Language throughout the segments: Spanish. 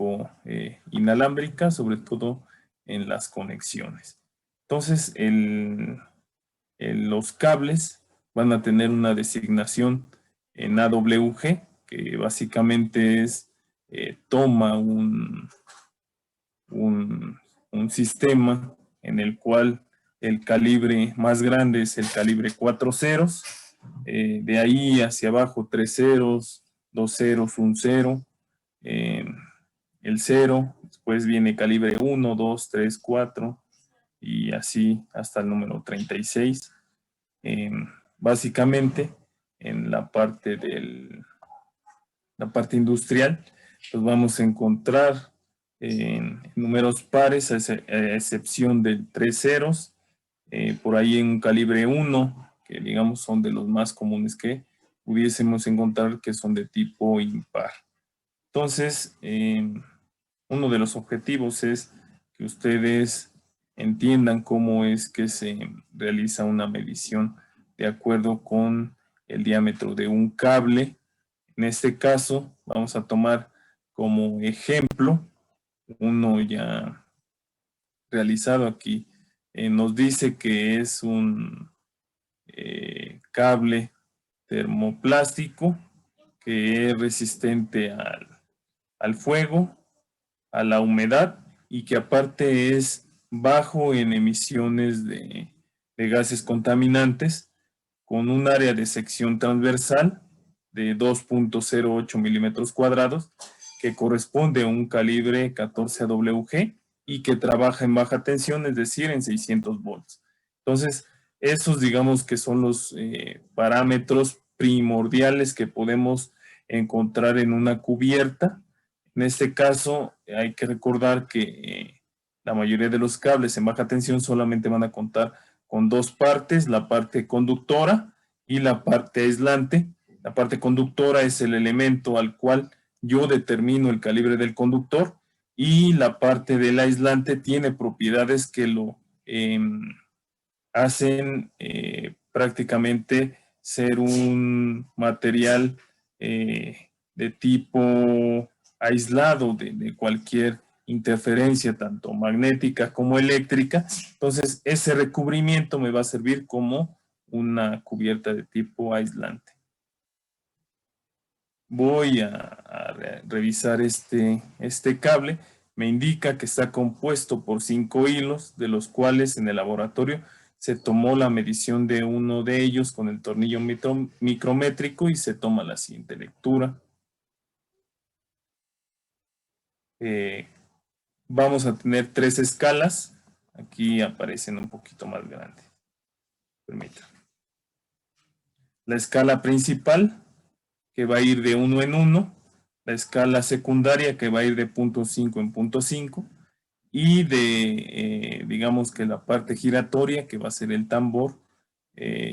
tipo inalámbrica, sobre todo en las conexiones. Entonces, los cables van a tener una designación en AWG, que básicamente es, toma un sistema en el cual el calibre más grande es el calibre 4 ceros, de ahí hacia abajo 3 ceros, 2 ceros, 1 cero, el 0, después viene calibre 1, 2, 3, 4 y así hasta el número 36. Básicamente en la parte industrial, pues vamos a encontrar en números pares, a excepción del 3 ceros, por ahí en un calibre 1, que digamos son de los más comunes que pudiésemos encontrar, que son de tipo impar. Entonces, uno de los objetivos es que ustedes entiendan cómo es que se realiza una medición de acuerdo con el diámetro de un cable. En este caso, vamos a tomar como ejemplo uno ya realizado aquí. Nos dice que es un cable termoplástico que es resistente al fuego, a la humedad y que aparte es bajo en emisiones de gases contaminantes, con un área de sección transversal de 2.08 milímetros cuadrados, que corresponde a un calibre 14 AWG y que trabaja en baja tensión, es decir, en 600 volts. Entonces, esos digamos que son los parámetros primordiales que podemos encontrar en una cubierta. En este caso, hay que recordar que la mayoría de los cables en baja tensión solamente van a contar con dos partes, la parte conductora y la parte aislante. La parte conductora es el elemento al cual yo determino el calibre del conductor, y la parte del aislante tiene propiedades que lo hacen prácticamente ser un material de tipo aislado de cualquier interferencia, tanto magnética como eléctrica. Entonces, ese recubrimiento me va a servir como una cubierta de tipo aislante. Voy a revisar este cable. Me indica que está compuesto por 5 hilos, de los cuales en el laboratorio se tomó la medición de uno de ellos con el tornillo micrométrico y se toma la siguiente lectura. Vamos a tener 3 escalas. Aquí aparecen un poquito más grandes. Permítanme. La escala principal, que va a ir de 1 en 1. La escala secundaria, que va a ir de 0.5 en 0.5. Y de, digamos que la parte giratoria, que va a ser el tambor,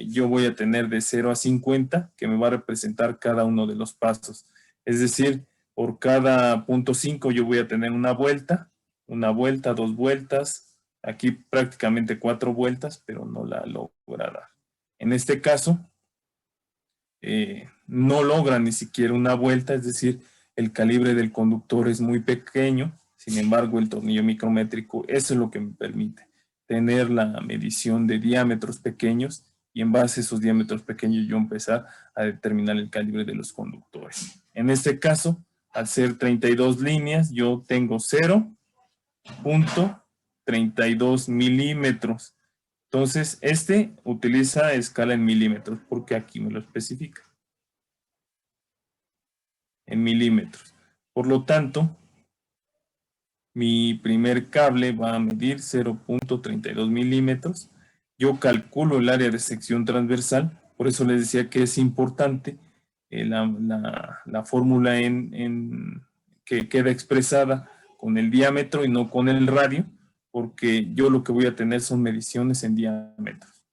yo voy a tener de 0 a 50, que me va a representar cada uno de los pasos. Es decir, por cada 0.5 yo voy a tener una vuelta, 2 vueltas, aquí prácticamente 4 vueltas, pero no la logra dar. En este caso, no logra ni siquiera una vuelta, es decir, el calibre del conductor es muy pequeño. Sin embargo, el tornillo micrométrico, eso es lo que me permite tener la medición de diámetros pequeños, y en base a esos diámetros pequeños yo empezar a determinar el calibre de los conductores. En este caso, al ser 32 líneas, yo tengo 0.32 milímetros. Entonces, este utiliza escala en milímetros, porque aquí me lo especifica. En milímetros. Por lo tanto, mi primer cable va a medir 0.32 milímetros. Yo calculo el área de sección transversal, por eso les decía que es importante la fórmula que queda expresada con el diámetro y no con el radio, porque yo lo que voy a tener son mediciones en diámetros.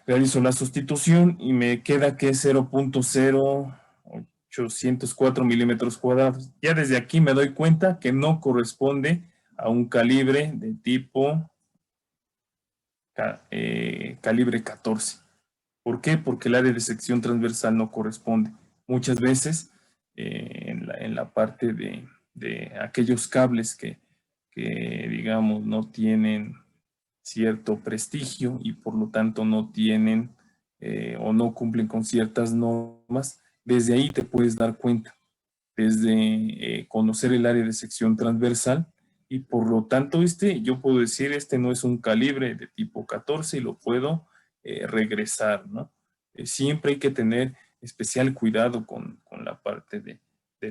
Realizo la sustitución y me queda que es 0.0804 milímetros cuadrados. Ya desde aquí me doy cuenta que no corresponde a un calibre de tipo calibre 14. ¿Por qué? Porque el área de sección transversal no corresponde. Muchas veces en la parte de aquellos cables que digamos, no tienen cierto prestigio y por lo tanto no tienen o no cumplen con ciertas normas. Desde ahí te puedes dar cuenta, desde conocer el área de sección transversal, y por lo tanto yo puedo decir, no es un calibre de tipo 14 y lo puedo regresar, ¿no? Siempre hay que tener especial cuidado con la parte de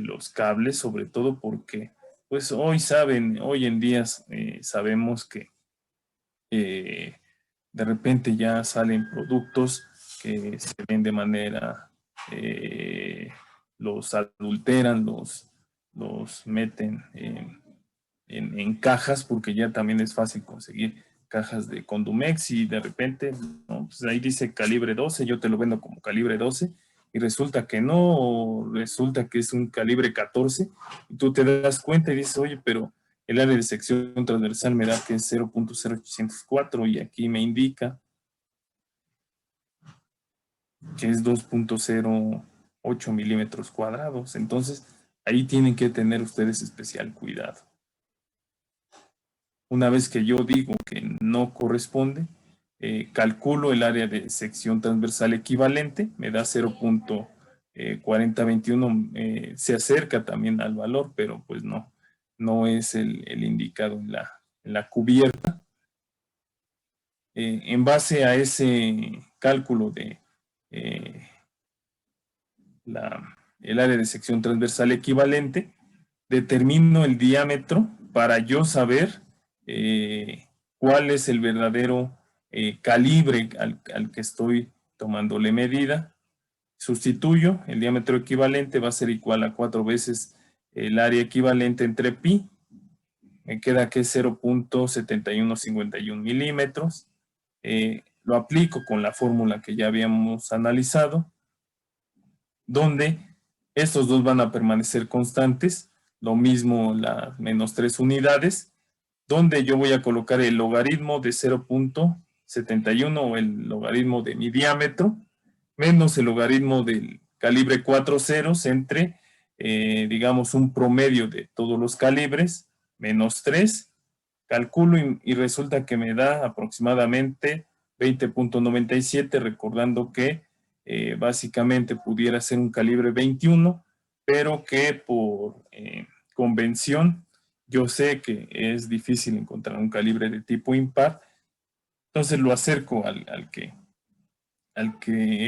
los cables, sobre todo porque pues hoy en día sabemos que de repente ya salen productos que se ven de manera, los adulteran, los meten en cajas, porque ya también es fácil conseguir cajas de Condumex y de repente, ¿no? Pues ahí dice calibre 12, yo te lo vendo como calibre 12 y resulta que no, o resulta que es un calibre 14 y tú te das cuenta y dices, oye, pero el área de sección transversal me da que es 0.0804 y aquí me indica que es 2.08 milímetros cuadrados. Entonces, ahí tienen que tener ustedes especial cuidado. Una vez que yo digo que no corresponde, calculo el área de sección transversal equivalente, me da 0.4021, se acerca también al valor, pero pues no es el indicado en la cubierta. En base a ese cálculo de el área de sección transversal equivalente, determino el diámetro para yo saber cuál es el verdadero calibre al que estoy tomándole medida. Sustituyo, el diámetro equivalente va a ser igual a 4 veces el área equivalente entre pi. Me queda que es 0.7151 milímetros. Lo aplico con la fórmula que ya habíamos analizado, donde estos dos van a permanecer constantes, lo mismo las menos 3 unidades, donde yo voy a colocar el logaritmo de 0.71 o el logaritmo de mi diámetro, menos el logaritmo del calibre 4 ceros entre, digamos, un promedio de todos los calibres, menos 3, calculo y resulta que me da aproximadamente 20.97, recordando que básicamente pudiera ser un calibre 21, pero que por convención yo sé que es difícil encontrar un calibre de tipo impar, entonces lo acerco al que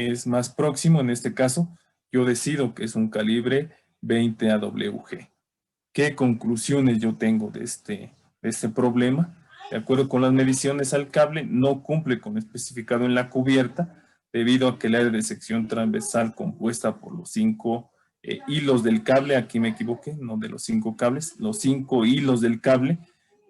es más próximo. En este caso, yo decido que es un calibre 20 AWG. ¿Qué conclusiones yo tengo de este problema? De acuerdo con las mediciones al cable, no cumple con lo especificado en la cubierta, debido a que el área de sección transversal compuesta por los 5 hilos del cable, aquí me equivoqué, no de los 5 cables, los 5 hilos del cable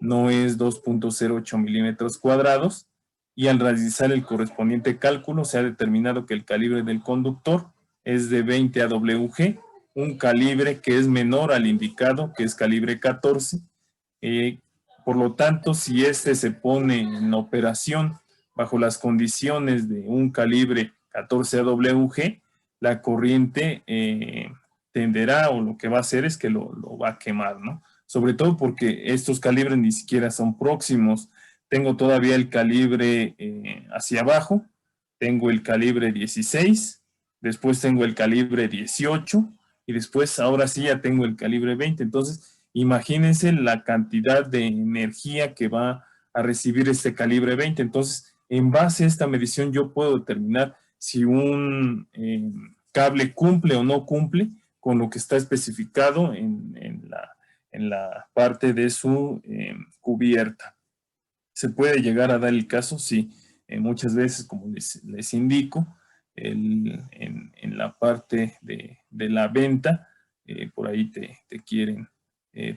no es 2.08 milímetros cuadrados, y al realizar el correspondiente cálculo se ha determinado que el calibre del conductor es de 20 AWG, un calibre que es menor al indicado, que es calibre 14. Por lo tanto, si se pone en operación bajo las condiciones de un calibre 14 AWG, la corriente tenderá, o lo que va a hacer es que lo va a quemar, ¿no? Sobre todo porque estos calibres ni siquiera son próximos. Tengo todavía el calibre hacia abajo, tengo el calibre 16, después tengo el calibre 18, y después ahora sí ya tengo el calibre 20. Entonces, imagínense la cantidad de energía que va a recibir este calibre 20. Entonces, en base a esta medición yo puedo determinar si un cable cumple o no cumple con lo que está especificado en la parte de su cubierta. Se puede llegar a dar el caso, sí, muchas veces, como les indico, en la parte de la venta, por ahí te quieren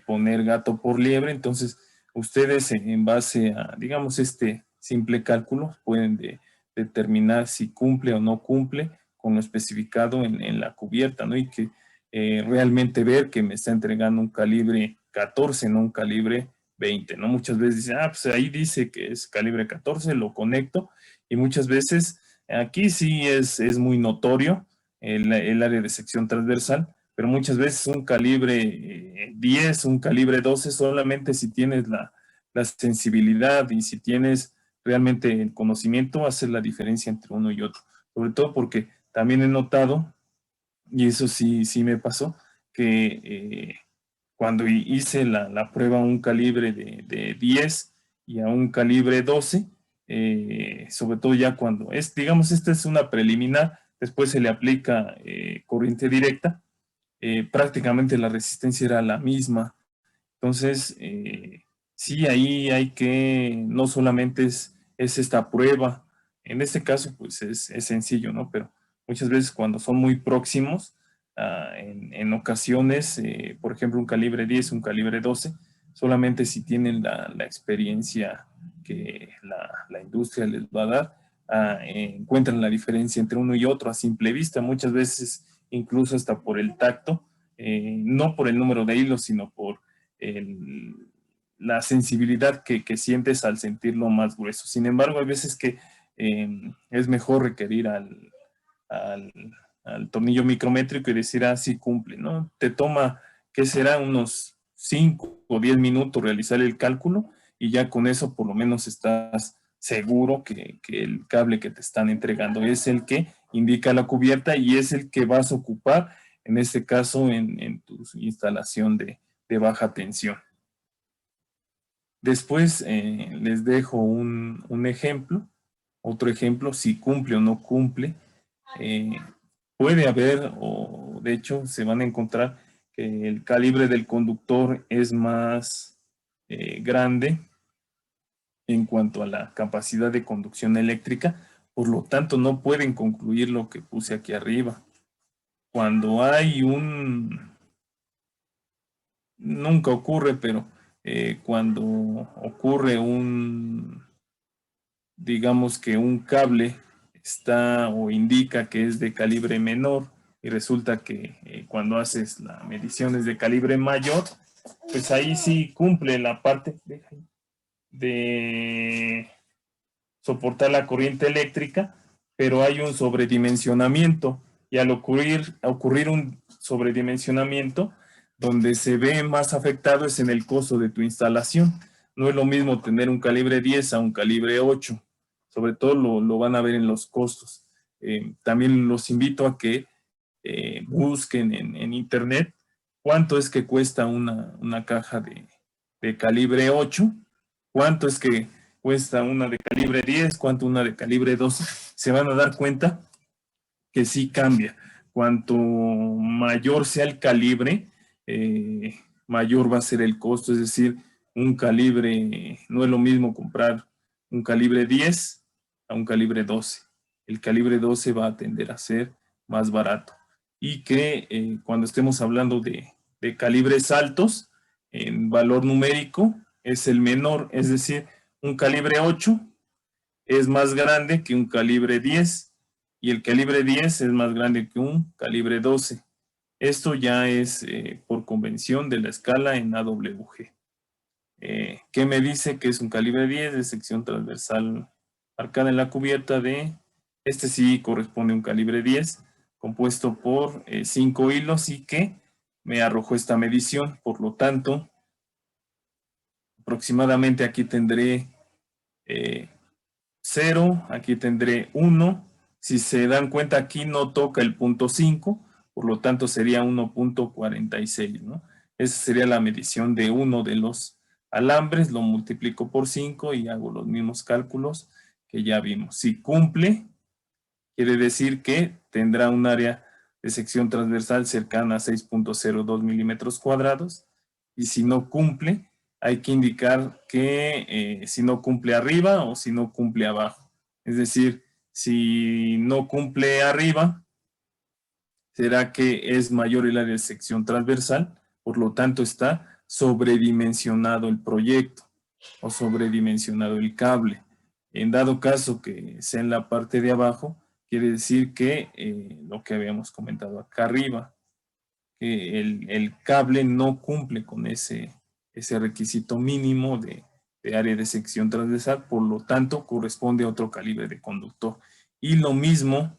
poner gato por liebre. Entonces ustedes, en base a, digamos, este simple cálculo, pueden determinar si cumple o no cumple con lo especificado en la cubierta, ¿no? Y que realmente ver que me está entregando un calibre 14, no un calibre 20, ¿no? Muchas veces dicen, pues ahí dice que es calibre 14, lo conecto, y muchas veces aquí sí es muy notorio el área de sección transversal, pero muchas veces un calibre 10, un calibre 12, solamente si tienes la sensibilidad y si tienes realmente el conocimiento, hace la diferencia entre uno y otro. Sobre todo porque también he notado, y eso sí me pasó, que cuando hice la prueba a un calibre de 10 y a un calibre 12, sobre todo ya cuando es, digamos, esta es una preliminar, después se le aplica corriente directa, prácticamente la resistencia era la misma. Entonces, sí, ahí hay que, no solamente es esta prueba, en este caso pues es sencillo, ¿no? Pero muchas veces cuando son muy próximos, en ocasiones, por ejemplo, un calibre 10, un calibre 12, solamente si tienen la experiencia que la industria les va a dar, encuentran la diferencia entre uno y otro a simple vista, muchas veces incluso hasta por el tacto, no por el número de hilos, sino por la sensibilidad que sientes al sentirlo más grueso. Sin embargo, hay veces que es mejor requerir al, al tornillo micrométrico y decir, sí cumple, ¿no? Te toma, ¿qué será? Unos 5 o 10 minutos realizar el cálculo y ya con eso por lo menos estás seguro que el cable que te están entregando es el que indica la cubierta y es el que vas a ocupar, en este caso, en tu instalación de baja tensión. Después les dejo un ejemplo, otro ejemplo, si cumple o no cumple. Puede haber, o de hecho se van a encontrar que el calibre del conductor es más grande en cuanto a la capacidad de conducción eléctrica, por lo tanto no pueden concluir lo que puse aquí arriba. Cuando hay nunca ocurre, pero cuando ocurre digamos que un cable está o indica que es de calibre menor y resulta que cuando haces la medición es de calibre mayor, pues ahí sí cumple la parte de soportar la corriente eléctrica, pero hay un sobredimensionamiento y al ocurrir un sobredimensionamiento, donde se ve más afectado es en el costo de tu instalación. No es lo mismo tener un calibre 10 a un calibre 8. Sobre todo lo van a ver en los costos. También los invito a que busquen en internet cuánto es que cuesta una caja de calibre 8, cuánto es que cuesta una de calibre 10, cuánto una de calibre 12. Se van a dar cuenta que sí cambia. Cuanto mayor sea el calibre, mayor va a ser el costo. Es decir, un calibre, no es lo mismo comprar un calibre 10 a un calibre 12. El calibre 12 va a tender a ser más barato. Y que cuando estemos hablando de calibres altos, en valor numérico, es el menor. Es decir, un calibre 8 es más grande que un calibre 10 y el calibre 10 es más grande que un calibre 12. Esto ya es por convención de la escala en AWG. ¿Qué me dice que es un calibre 10 de sección transversal marcada en la cubierta este sí corresponde a un calibre 10 compuesto por 5 hilos y que me arrojó esta medición? Por lo tanto, aproximadamente aquí tendré 0, aquí tendré 1. Si se dan cuenta, aquí no toca el punto 5, por lo tanto sería 1.46, ¿no? Esa sería la medición de uno de los alambres, lo multiplico por 5 y hago los mismos cálculos que ya vimos. Si cumple, quiere decir que tendrá un área de sección transversal cercana a 6.02 milímetros cuadrados, y si no cumple, hay que indicar que si no cumple arriba o si no cumple abajo. Es decir, si no cumple arriba, será que es mayor el área de sección transversal, por lo tanto está sobredimensionado el proyecto o sobredimensionado el cable. En dado caso que sea en la parte de abajo, quiere decir que lo que habíamos comentado acá arriba, que el cable no cumple con ese requisito mínimo de área de sección transversal, por lo tanto corresponde a otro calibre de conductor. Y lo mismo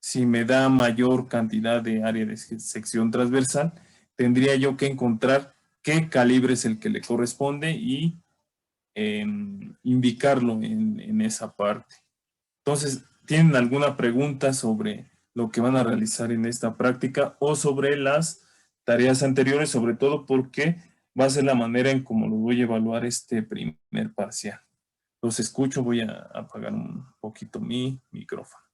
si me da mayor cantidad de área de sección transversal, tendría yo que encontrar qué calibre es el que le corresponde y indicarlo en esa parte. Entonces, ¿tienen alguna pregunta sobre lo que van a realizar en esta práctica o sobre las tareas anteriores, sobre todo porque va a ser la manera en cómo lo voy a evaluar este primer parcial? Los escucho, voy a apagar un poquito mi micrófono.